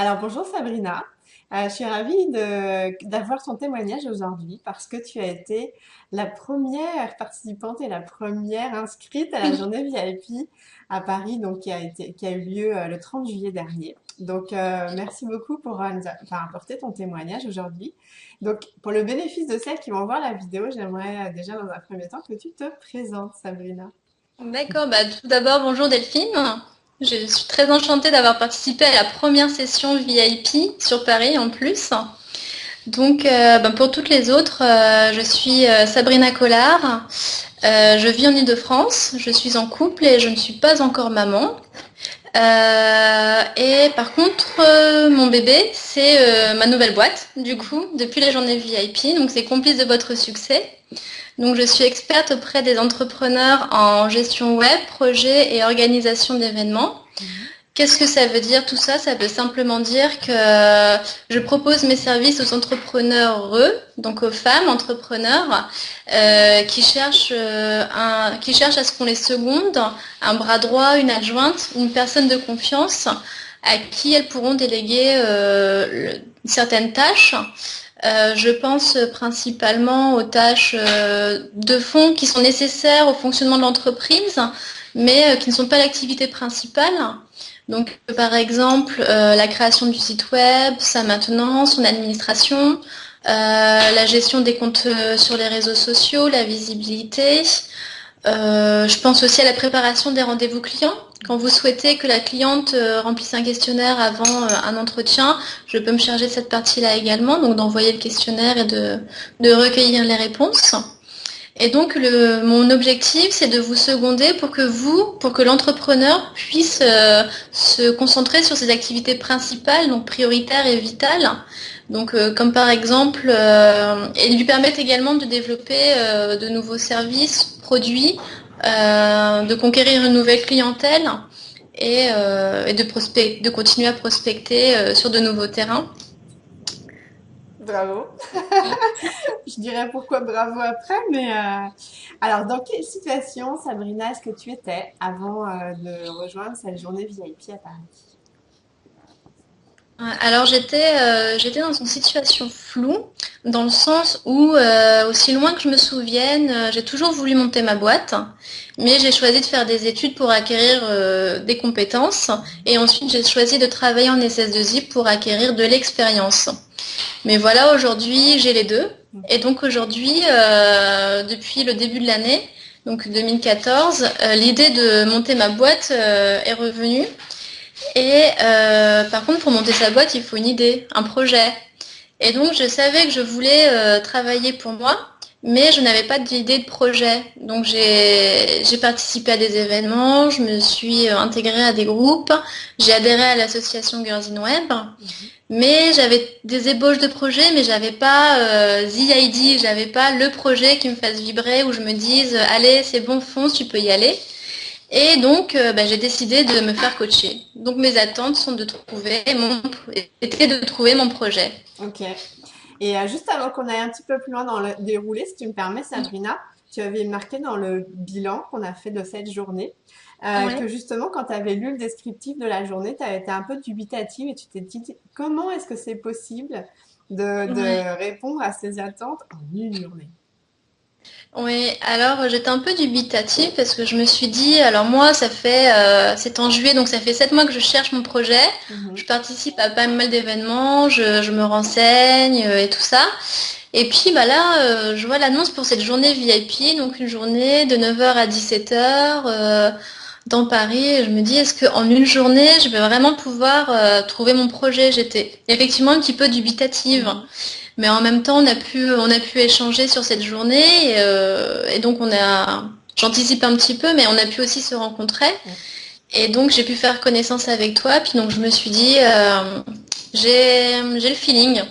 Alors bonjour Sabrina. Je suis ravie d'avoir ton témoignage aujourd'hui parce que tu as été la première participante et la première inscrite à la journée VIP à Paris, donc qui a eu lieu le 30 juillet dernier. Donc merci beaucoup pour enfin, apporter ton témoignage aujourd'hui. Donc pour le bénéfice de celles qui vont voir la vidéo, j'aimerais déjà dans un premier temps que tu te présentes, Sabrina. D'accord, tout d'abord, bonjour Delphine. Je suis très enchantée d'avoir participé à la première session VIP sur Paris en plus. Donc, pour toutes les autres, je suis Sabrina Collard. Je vis en Île-de-France, je suis en couple et je ne suis pas encore maman. Et par contre, mon bébé, c'est ma nouvelle boîte, du coup, depuis la journée VIP. Donc, c'est complice de votre succès. Donc, je suis experte auprès des entrepreneurs en gestion web, projet et organisation d'événements. Mhm. Qu'est-ce que ça veut dire tout ça? Ça veut simplement dire que je propose mes services aux entrepreneurs, donc aux femmes entrepreneurs qui cherchent à ce qu'on les seconde, un bras droit, une adjointe, une personne de confiance à qui elles pourront déléguer certaines tâches. Je pense principalement aux tâches de fond qui sont nécessaires au fonctionnement de l'entreprise, mais qui ne sont pas l'activité principale. Donc, par exemple, la création du site web, sa maintenance, son administration, la gestion des comptes sur les réseaux sociaux, la visibilité. Je pense aussi à la préparation des rendez-vous clients. Quand vous souhaitez que la cliente remplisse un questionnaire avant un entretien, je peux me charger de cette partie-là également, donc d'envoyer le questionnaire et de recueillir les réponses. Et donc mon objectif, c'est de vous seconder pour que l'entrepreneur puisse se concentrer sur ses activités principales, donc prioritaires et vitales. Donc comme par exemple, et lui permettre également de développer de nouveaux services, produits, de conquérir une nouvelle clientèle et de continuer à prospecter sur de nouveaux terrains. Bravo. Je dirais pourquoi bravo après, mais alors dans quelle situation, Sabrina, est-ce que tu étais avant de rejoindre cette journée VIP à Paris? Alors j'étais dans une situation floue dans le sens où aussi loin que je me souvienne, j'ai toujours voulu monter ma boîte, mais j'ai choisi de faire des études pour acquérir des compétences et ensuite j'ai choisi de travailler en SS2I pour acquérir de l'expérience. Mais voilà, aujourd'hui j'ai les deux et donc aujourd'hui depuis le début de l'année, donc 2014, l'idée de monter ma boîte est revenue. Et par contre, pour monter sa boîte, il faut une idée, un projet. Et donc, je savais que je voulais travailler pour moi, mais je n'avais pas d'idée de projet. Donc, j'ai participé à des événements, je me suis intégrée à des groupes, j'ai adhéré à l'association Girls in Web, Mhm. mais j'avais des ébauches de projets, mais j'avais pas the ID, j'avais pas le projet qui me fasse vibrer, où je me dise, allez, c'est bon, fonce, tu peux y aller. Et donc, j'ai décidé de me faire coacher. Donc, mes attentes sont étaient de trouver mon projet. Ok. Et juste avant qu'on aille un petit peu plus loin dans le déroulé, si tu me permets, Sabrina, tu avais marqué dans le bilan qu'on a fait de cette journée Ouais. que justement, quand tu avais lu le descriptif de la journée, tu avais été un peu dubitative et tu t'es dit comment est-ce que c'est possible Ouais. de répondre à ces attentes en une journée? Oui, alors j'étais un peu dubitative parce que je me suis dit, alors moi, c'est en juillet, donc ça fait 7 mois que je cherche mon projet. Mhm. Je participe à pas mal d'événements, je me renseigne et tout ça. Et puis bah là, je vois l'annonce pour cette journée VIP, donc une journée de 9h à 17h dans Paris. Et je me dis, est-ce qu'en une journée, je vais vraiment pouvoir trouver mon projet? J'étais effectivement un petit peu dubitative. Mhm. Mais en même temps, on a pu échanger sur cette journée et donc j'anticipe un petit peu, mais on a pu aussi se rencontrer. Et donc j'ai pu faire connaissance avec toi. Puis donc je me suis dit, j'ai le feeling,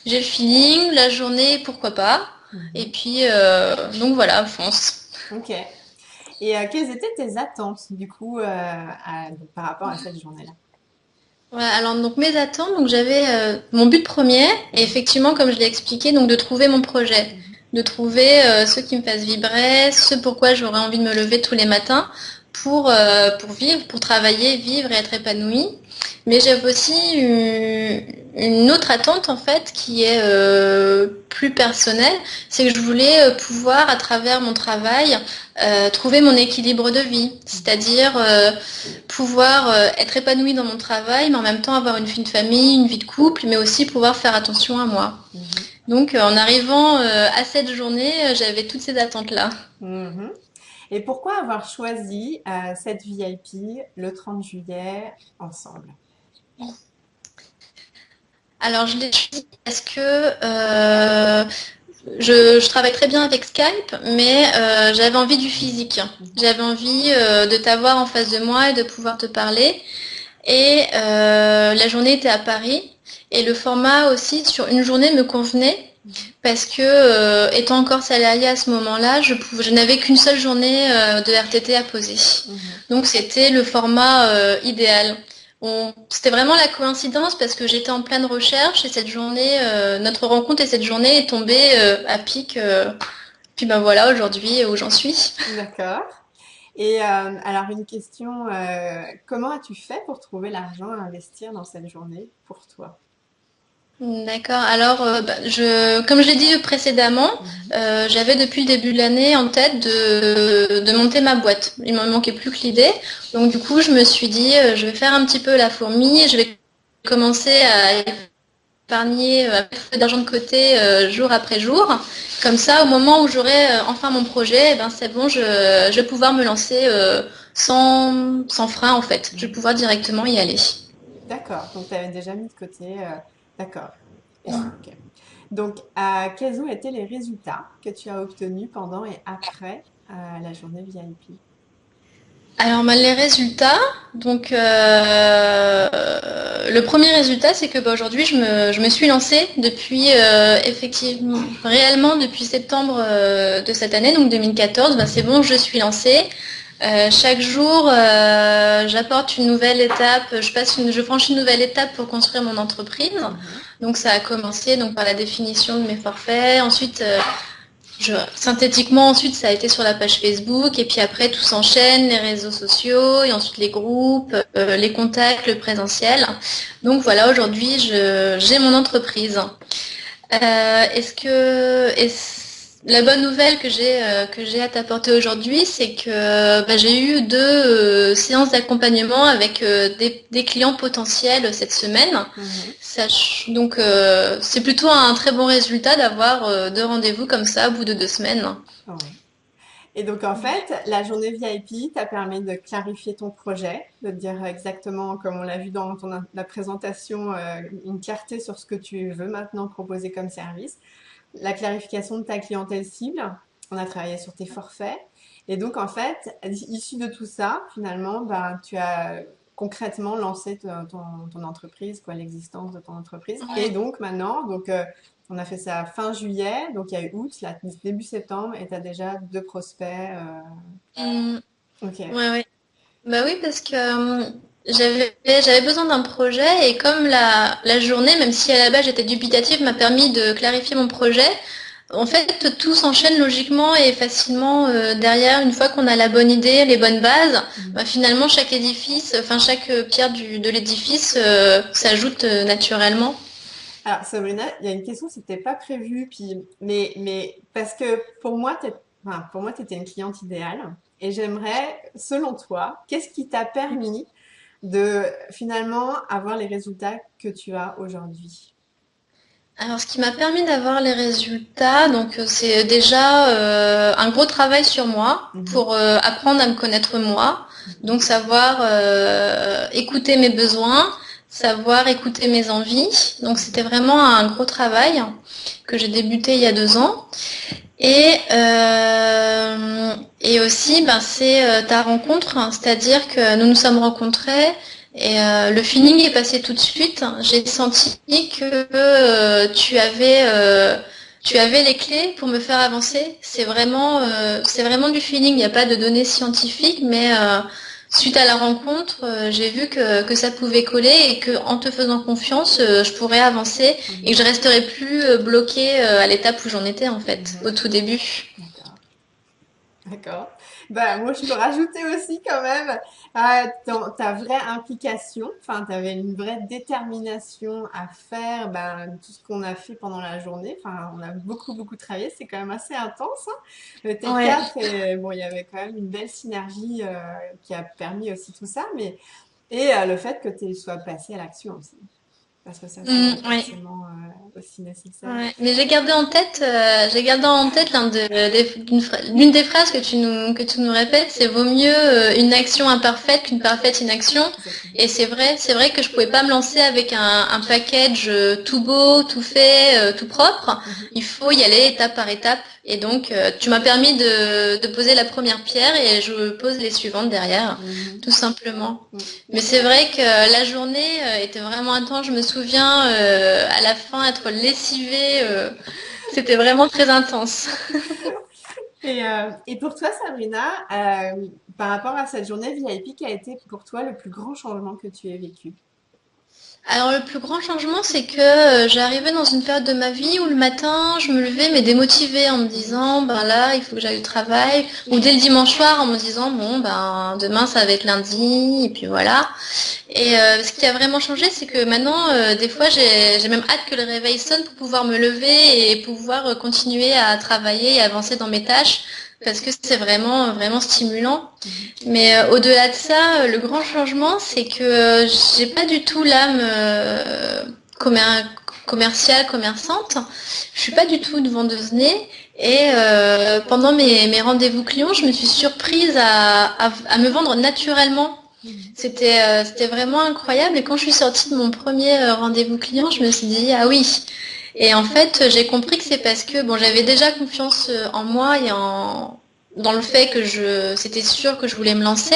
j'ai le feeling, la journée, pourquoi pas. Et Mhm. puis donc voilà, fonce. Ok. Et quelles étaient tes attentes du coup donc, par rapport à cette journée-là? Ouais, alors donc mes attentes, donc j'avais mon but premier, et Mhm. effectivement comme je l'ai expliqué, donc de trouver mon projet, Mhm. de trouver ce qui me fasse vibrer, ce pourquoi j'aurais envie de me lever tous les matins, pour vivre, pour travailler, vivre et être épanouie. Mais j'avais aussi une autre attente en fait qui est plus personnelle, c'est que je voulais pouvoir à travers mon travail trouver mon équilibre de vie, c'est-à-dire pouvoir être épanouie dans mon travail, mais en même temps avoir une vie de famille, une vie de couple, mais aussi pouvoir faire attention à moi. Donc en arrivant à cette journée, j'avais toutes ces attentes-là. Mhm. Et pourquoi avoir choisi cette VIP le 30 juillet ensemble? Alors je l'ai choisi parce que je travaille très bien avec Skype, mais j'avais envie du physique. J'avais envie de t'avoir en face de moi et de pouvoir te parler. Et la journée était à Paris. Et le format aussi sur une journée me convenait parce que étant encore salariée à ce moment-là, je n'avais qu'une seule journée de RTT à poser. Donc c'était le format idéal. C'était vraiment la coïncidence parce que j'étais en pleine recherche et cette journée, notre rencontre et cette journée est tombée à pic. Puis ben voilà, aujourd'hui où j'en suis. D'accord. Et alors une question, comment as-tu fait pour trouver l'argent à investir dans cette journée pour toi? D'accord. Alors, comme je l'ai dit précédemment, j'avais depuis le début de l'année en tête de monter ma boîte. Il m'en manquait plus que l'idée. Donc du coup, je me suis dit, je vais faire un petit peu la fourmi. Je vais commencer à épargner, à mettre d'argent de côté jour après jour. Comme ça, au moment où j'aurai enfin mon projet, eh ben c'est bon, je vais pouvoir me lancer sans frein en fait. Je vais pouvoir directement y aller. D'accord, donc tu avais déjà mis de côté, d'accord. Ok. Donc, quels ont été les résultats que tu as obtenus pendant et après la journée VIP? Alors, les résultats, donc le premier résultat, c'est que aujourd'hui, je me suis lancée depuis effectivement, réellement depuis septembre de cette année, donc 2014. Ben, c'est bon, je suis lancée. Chaque jour, j'apporte une nouvelle étape, je franchis une nouvelle étape pour construire mon entreprise. Donc, ça a commencé donc par la définition de mes forfaits. Ensuite, synthétiquement, ensuite, ça a été sur la page Facebook, et puis après, tout s'enchaîne, les réseaux sociaux, et ensuite les groupes, les contacts, le présentiel. Donc voilà, aujourd'hui, j'ai mon entreprise. La bonne nouvelle que j'ai à t'apporter aujourd'hui, c'est que j'ai eu deux séances d'accompagnement avec des clients potentiels cette semaine. Donc c'est plutôt un très bon résultat d'avoir deux rendez-vous comme ça au bout de 2 semaines. Oui. Et donc, en fait, la journée VIP t'a permis de clarifier ton projet, de te dire exactement, comme on l'a vu dans la présentation, une clarté sur ce que tu veux maintenant proposer comme service, la clarification de ta clientèle cible. On a travaillé sur tes forfaits. Et donc, en fait, issu de tout ça, finalement, ben, tu as concrètement lancé ton entreprise, quoi, l'existence de ton entreprise. Et donc, maintenant, on a fait ça fin juillet, donc il y a eu août, là, début septembre, et tu as déjà deux prospects. Mm, Ok. ouais, ouais. Bah oui, parce que j'avais besoin d'un projet et comme la journée, même si à la base j'étais dubitative, m'a permis de clarifier mon projet. En fait, tout s'enchaîne logiquement et facilement derrière. Une fois qu'on a la bonne idée, les bonnes bases, finalement chaque édifice, enfin chaque pierre de l'édifice s'ajoute naturellement. Alors, Sabrina, il y a une question, c'était pas prévu, mais parce que pour moi, t'étais une cliente idéale, et j'aimerais, selon toi, qu'est-ce qui t'a permis de finalement avoir les résultats que tu as aujourd'hui? Alors, ce qui m'a permis d'avoir les résultats, donc c'est déjà un gros travail sur moi pour apprendre à me connaître moi, donc savoir écouter mes besoins, savoir écouter mes envies. Donc c'était vraiment un gros travail que j'ai débuté il y a 2 ans. Et aussi, c'est ta rencontre, hein, c'est-à-dire que nous nous sommes rencontrés et le feeling est passé tout de suite. J'ai senti que tu avais les clés pour me faire avancer. C'est vraiment du feeling. Il n'y a pas de données scientifiques, mais suite à la rencontre, j'ai vu que ça pouvait coller et que en te faisant confiance, je pourrais avancer et que je resterais plus bloquée à l'étape où j'en étais en fait, au tout début. D'accord. D'accord. Bah, moi, je peux rajouter aussi quand même ta vraie implication. Enfin, tu avais une vraie détermination à faire tout ce qu'on a fait pendant la journée. Enfin, on a beaucoup, beaucoup travaillé. C'est quand même assez intense, hein. Le Ouais. T4, et bon, il y avait quand même une belle synergie qui a permis aussi tout ça. Et le fait que tu sois passé à l'action aussi. Parce que ça, c'est Ouais. forcément aussi nécessaire. Ouais, mais j'ai gardé en tête l'une des phrases que tu nous répètes, c'est vaut mieux une action imparfaite qu'une parfaite inaction. Exactement. Et c'est vrai que je pouvais pas me lancer avec un package tout beau, tout fait, tout propre. Mhm. Il faut y aller étape par étape. Et donc, tu m'as permis de poser la première pierre et je pose les suivantes derrière, Mhm. tout simplement. Mhm. Mais c'est vrai que la journée était vraiment intense. Je me souviens à la fin être lessivée. C'était vraiment très intense. Et pour toi, Sabrina, par rapport à cette journée VIP, qui a été pour toi le plus grand changement que tu aies vécu? Alors le plus grand changement, c'est que j'ai arrivé dans une période de ma vie où le matin, je me levais mais démotivée en me Mhm. disant, ben là, il faut que j'aille au travail. Ou dès le dimanche soir en me disant, bon, ben demain, ça va être lundi. Et puis voilà. Et ce qui a vraiment changé, c'est que maintenant, des fois, j'ai même hâte que le réveil sonne pour pouvoir me lever et pouvoir continuer à travailler et avancer dans mes tâches, parce que c'est vraiment, vraiment stimulant. Mhm. Mais au-delà de ça, le grand changement, c'est que j'ai pas du tout l'âme commer- commerciale, commerçante. Je suis pas du tout une vendeuse née. Et pendant mes rendez-vous clients, je me suis surprise à me vendre naturellement. Mhm. C'était vraiment incroyable. Et quand je suis sortie de mon premier rendez-vous client, je me suis dit, ah oui. Et en fait, j'ai compris que c'est parce que bon, j'avais déjà confiance en moi et dans le fait que c'était sûr que je voulais me lancer.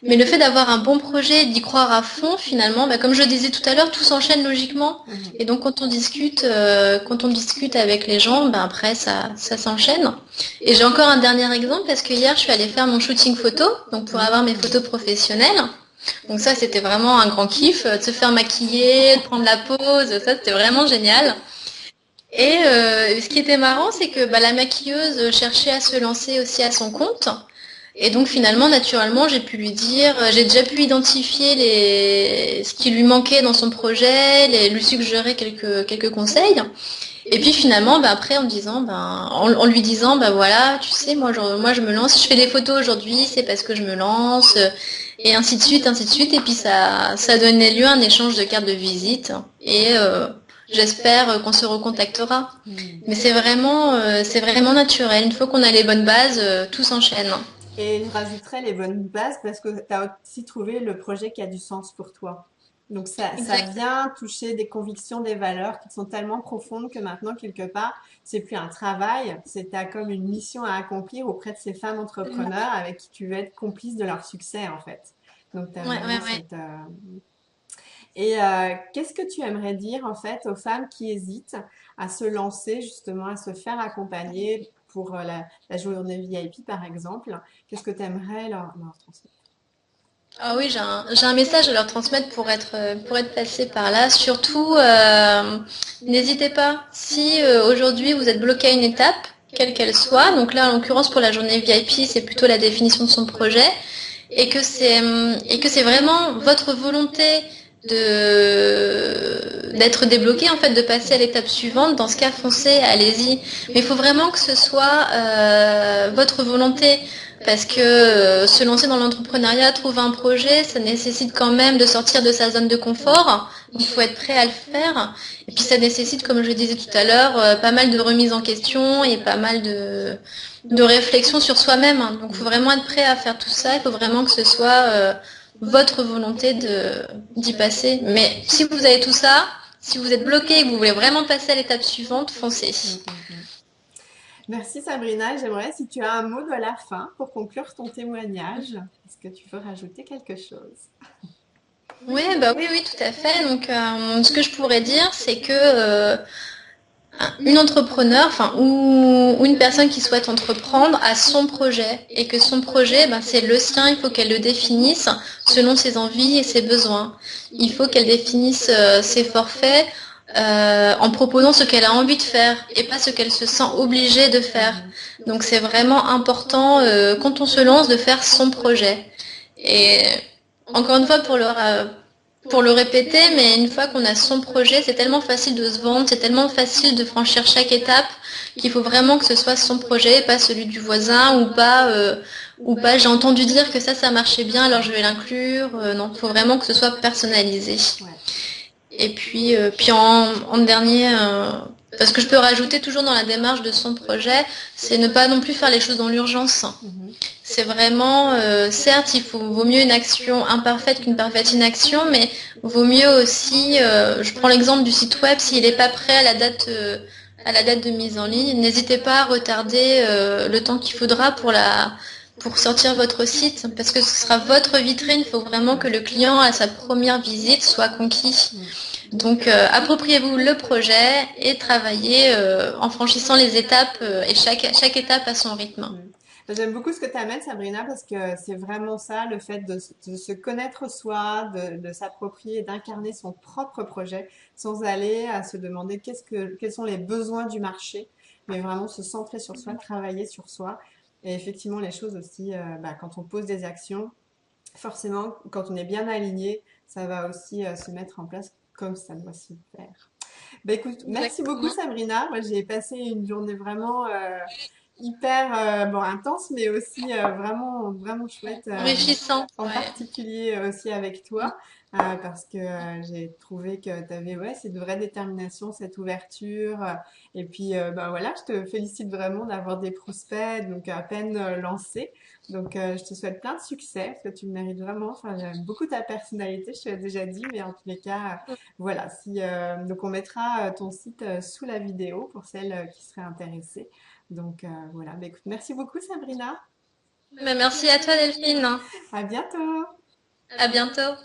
Mais le fait d'avoir un bon projet, d'y croire à fond, finalement, comme je le disais tout à l'heure, tout s'enchaîne logiquement. Mhm. Et donc quand on discute avec les gens, après ça s'enchaîne. Et j'ai encore un dernier exemple parce que hier je suis allée faire mon shooting photo, donc pour avoir mes Mhm. photos professionnelles. Donc ça c'était vraiment un grand kiff, de se faire maquiller, de prendre la pose, ça c'était vraiment génial. Et ce qui était marrant, c'est que la maquilleuse cherchait à se lancer aussi à son compte. Et donc finalement, naturellement, j'ai pu lui dire, j'ai déjà pu identifier ce qui lui manquait dans son projet, lui suggérer quelques conseils. Et puis finalement, après, en lui disant, voilà, tu sais, moi je me lance, si je fais des photos aujourd'hui, c'est parce que je me lance, et ainsi de suite, ainsi de suite. Et puis ça donnait lieu à un échange de cartes de visite. Et j'espère qu'on se recontactera. Mhm. Mais c'est vraiment naturel. Une fois qu'on a les bonnes bases, tout s'enchaîne. Et je rajouterais les bonnes bases parce que tu as aussi trouvé le projet qui a du sens pour toi. Donc ça Exact. vient toucher des convictions, des valeurs qui sont tellement profondes que maintenant, quelque part, c'est plus un travail, c'est t'as comme une mission à accomplir auprès de ces femmes entrepreneurs avec qui tu veux être complice de leur succès, en fait. Donc tu as Ouais, vraiment ouais, ouais. cette... qu'est-ce que tu aimerais dire, en fait, aux femmes qui hésitent à se lancer, justement, à se faire accompagner pour la journée VIP, par exemple? Qu'est-ce que tu aimerais leur transmettre? Ah oui, j'ai un message à leur transmettre pour être passé par là. Surtout, n'hésitez pas. Si aujourd'hui vous êtes bloqué à une étape, quelle qu'elle soit, donc là en l'occurrence pour la journée VIP, c'est plutôt la définition de son projet, et que c'est vraiment votre volonté d'être débloqué en fait, de passer à l'étape suivante. Dans ce cas, foncez, allez-y. Mais il faut vraiment que ce soit votre volonté. Parce que se lancer dans l'entrepreneuriat, trouver un projet, ça nécessite quand même de sortir de sa zone de confort. Donc il faut être prêt à le faire. Et puis ça nécessite, comme je le disais tout à l'heure, pas mal de remise en question et pas mal de réflexion sur soi-même. Donc il faut vraiment être prêt à faire tout ça. Il faut vraiment que ce soit votre volonté d'y passer. Mais si vous avez tout ça, si vous êtes bloqué et que vous voulez vraiment passer à l'étape suivante, foncez. Mm, mm, mm. Merci Sabrina. J'aimerais si tu as un mot de la fin pour conclure ton témoignage. Est-ce que tu veux rajouter quelque chose? Oui, oui, oui, tout à fait. Donc, ce que je pourrais dire, c'est que une entrepreneur, ou une personne qui souhaite entreprendre a son projet et que son projet, c'est le sien. Il faut qu'elle le définisse selon ses envies et ses besoins. Il faut qu'elle définisse ses forfaits en proposant ce qu'elle a envie de faire et pas ce qu'elle se sent obligée de faire. Mhm. Donc c'est vraiment important quand on se lance de faire son projet. Et encore une fois pour le répéter, mais une fois qu'on a son projet, c'est tellement facile de se vendre, c'est tellement facile de franchir chaque étape qu'il faut vraiment que ce soit son projet, pas celui du voisin ou pas. J'ai entendu dire que ça marchait bien, alors je vais l'inclure. Non, il faut vraiment que ce soit personnalisé. Ouais. Et puis en dernier, parce que je peux rajouter toujours dans la démarche de son projet, c'est ne pas non plus faire les choses dans l'urgence. Mhm. C'est vraiment, certes, vaut mieux une action imparfaite qu'une parfaite inaction, mais vaut mieux aussi, je prends l'exemple du site web, s'il n'est pas prêt à la date de mise en ligne, n'hésitez pas à retarder le temps qu'il faudra pour sortir votre site, parce que ce sera votre vitrine. Il faut vraiment que le client à sa première visite soit conquis. Mhm. Donc, appropriez-vous le projet et travaillez en franchissant les étapes et chaque étape à son rythme. Mm. J'aime beaucoup ce que tu amènes, Sabrina, parce que c'est vraiment ça, le fait de se connaître soi, de s'approprier, d'incarner son propre projet, sans aller à se demander quels sont les besoins du marché, mais vraiment se centrer sur soi, travailler sur soi. Et effectivement, les choses aussi, quand on pose des actions, forcément, quand on est bien aligné, ça va aussi se mettre en place comme ça doit se faire. Bah écoute, merci beaucoup Exactement. Sabrina. Moi j'ai passé une journée vraiment hyper intense, mais aussi vraiment chouette, Enrichissant. en Ouais. particulier aussi avec toi, parce que j'ai trouvé que tu avais cette vraie détermination, cette ouverture, et puis voilà, je te félicite vraiment d'avoir des prospects donc à peine lancés. Donc je te souhaite plein de succès parce que tu le mérites vraiment. Enfin, j'aime beaucoup ta personnalité, je te l'ai déjà dit, mais en tous les cas, voilà. Si donc on mettra ton site sous la vidéo pour celles qui seraient intéressées. Donc voilà. Bah, écoute, merci beaucoup Sabrina. Mais merci à toi Delphine. À bientôt. À bientôt.